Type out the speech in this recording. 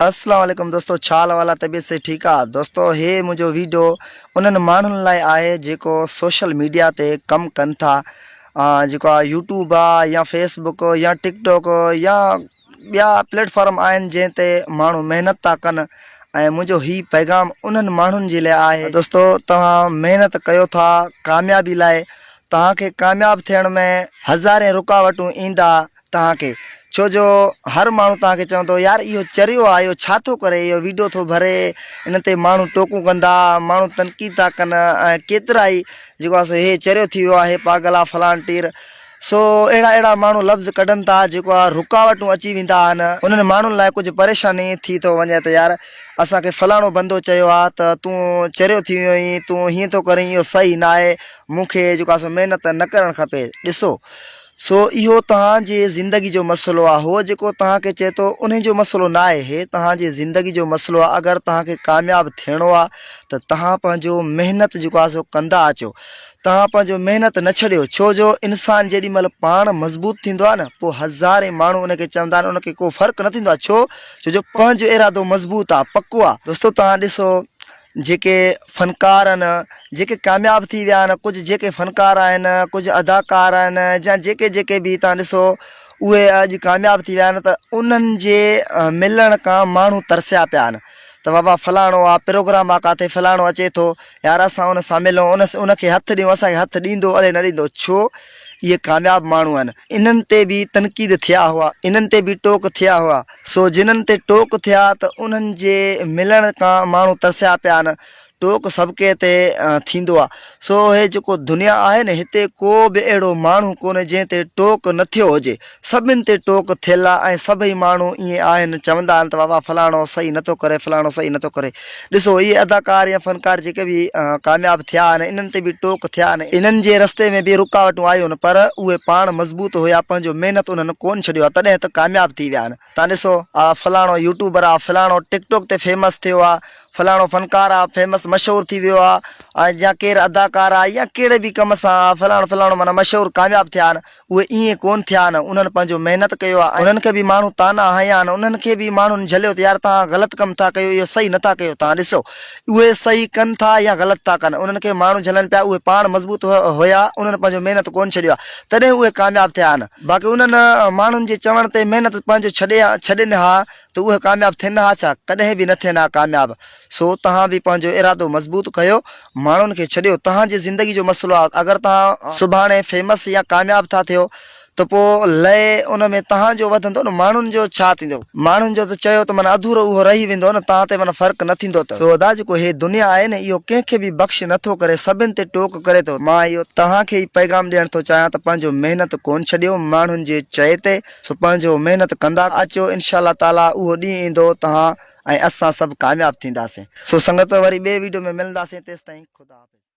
अस्सलाम वालेकुम दोस्तों, छाल वाला तबीयत से ठीक है दोस्तों। हे मुझो वीडियो उन्हनि माण्हुनि लाइ आहे जेको सोशल मीडिया ते कम कनि था, जेको यूट्यूब या फेसबुक या टिकटॉक या ॿिया प्लेटफॉर्म आहिनि जंहिं ते माण्हू महिनत था कनि। ऐं मुंहिंजो ही पैगाम उन्हनि माण्हुनि जे लाइ आहे दोस्तों, तव्हां महिनत कयो था कामयाबी लाइ। तव्हांखे कामयाबु थियण में हज़ारे रुकावटूं ईंदा तव्हांखे, छो जो हर माण्हू तव्हांखे चवंदो यार इहो चरियो आहे, इहो छा थो करे, इहो वीडियो थो भरे, इन ते माण्हू टोकूं कंदा, माण्हू तनक़ीद था कनि। ऐं केतिरा ई जेको आहे सो हे चरियो थी वियो आहे, पागल आहे, फलाण तीर। सो अहिड़ा माण्हू लफ़्ज़ कढनि था जेको आहे रुकावटूं अची वेंदा आहिनि। उन्हनि माण्हुनि लाइ कुझु परेशानी थी थो वञे त यार असांखे फलाणो बंदो चयो आहे त तूं चरियो थी वियो आहीं, तूं हीअं थो करीं, इहो सही न आहे, मूंखे जेको आहे सो महिनत न करणु खपे। ॾिसो, सो इहो तव्हांजे ज़िंदगी जो मसइलो आहे। हो जेको तव्हांखे चए थो उन जो मसइलो न आहे, हे तव्हांजे ज़िंदगी जो मसइलो आहे। अगरि तव्हांखे कामयाबु थियणो आहे त तव्हां पंहिंजो महिनत जेको आहे सो कंदा अचो, तव्हां पंहिंजो महिनत न छॾियो। छो जो इंसानु जेॾी महिल पाण मज़बूत थींदो आहे न, पोइ हज़ारे माण्हू उनखे चवंदा आहिनि, उनखे को फ़र्क़ु न थींदो आहे। छो जो पंहिंजो इरादो मज़बूत आहे, पको आहे। दोस्तों, तव्हां ॾिसो जेके फ़नकार आहिनि, जेके कामयाबु थी विया आहिनि, कुझु जेके फ़नकार आहिनि, कुझु अदाकार आहिनि, या जेके बि तव्हां ॾिसो उहे अॼु कामयाबु थी विया आहिनि, त उन्हनि जे मिलण खां माण्हू तरसिया पिया आहिनि त बाबा फलाणो आहे, प्रोग्राम आहे किथे, फलाणो अचे थो, यार असां उन सां मिलूं, उनखे हथु ॾियूं, असांखे हथु ॾींदो अड़े न ॾींदो। छो इहे कामयाबु माण्हू आहिनि, इन्हनि ते बि तनक़ीद थिया हुआ, इन्हनि ते बि टोक थिया हुआ। सो जिन्हनि ते टोक थिया त उन्हनि जे मिलण खां माण्हू तरसिया पिया आहिनि। टोक सभु ते थींदो आहे। सो हे जेको दुनिया आहे न, हिते को बि अहिड़ो माण्हू कोन्हे जंहिं ते टोक न थियो हुजे। सभिनि ते टोक थियल आहे ऐं सभई माण्हू ईअं आहिनि, चवंदा आहिनि त बाबा फलाणो सही नथो करे, फलाणो सही नथो करे। ॾिसो, इहे अदाकार या फ़नकार जेके बि कामयाबु थिया आहिनि, इन्हनि ते बि टोक थिया आहिनि, इन्हनि जे रस्ते में बि रुकावटूं आयूं आहिनि, पर उहे पाण मज़बूत हुया, पंहिंजो महिनत उन्हनि कोन छॾियो आहे, तॾहिं त कामयाबु थी विया आहिनि। तव्हां ॾिसो, फलाणो यूट्यूबर आहे, फलाणो टिकटॉक ते फेमस थियो आहे, फलाणो फ़नकार आहे, फेमस मशहूरु थी वियो आहे, या केरु अदाकार आहे, या कहिड़े बि कम सां फलाणो माना मशहूरु कामयाबु थिया आहिनि। उहे ईअं कोन थिया आहिनि, उन्हनि पंहिंजो महिनत कयो आहे, उन्हनि खे बि माण्हू ताना हया आहिनि, उन्हनि खे बि माण्हुनि झलियो त यार तव्हां ग़लति कमु था कयो, इहो सही नथा कयो। तव्हां ॾिसो, उहे सही कनि था या ग़लति था कनि, उन्हनि खे माण्हू झलनि पिया, उहे पाण मज़बूत हुया, उन्हनि पंहिंजो महिनत कोन छॾियो आहे, तॾहिं उहे कामयाबु थिया आहिनि। बाक़ी उन्हनि माण्हुनि जे चवण ते महिनत पंहिंजो छॾनि हा त उहे कामयाबु थियनि हा छा? कॾहिं बि न थियनि हा कामयाबु। सो तव्हां बि पंहिंजो इरादो मज़बूत कयो, माण्हुनि खे छॾियो, तव्हांजे ज़िंदगी जो मसइलो आहे। अगरि तव्हां सुभाणे फेमस या कामयाबु था थियो त पोइ लय उन में तव्हांजो वधंदो न, माण्हुनि जो छा थींदो? माण्हुनि जो त चयो त माना अधूरो उहो रही वेंदो न, तव्हां ते माना फ़र्क़ु न थींदो। त सो अदा जेको हे दुनिया आहे न, इहो कंहिंखे बि बख़्श नथो करे, सभिनि ते टोक करे थो। मां इहो तव्हांखे ई पैगाम ॾियणु थो चाहियां त पंहिंजो महिनत कोन छॾियो माण्हुनि जे चए ते। सो पंहिंजो महिनत कंदा अचो, इनशा ताला उहो ॾींहुं ईंदो तव्हां ऐं असां सभु कामयाबु थींदासीं। सो संगत वरी ॿिए वीडियो में मिलंदासीं, तेसिताईं ख़ुदा हाफ़िज़।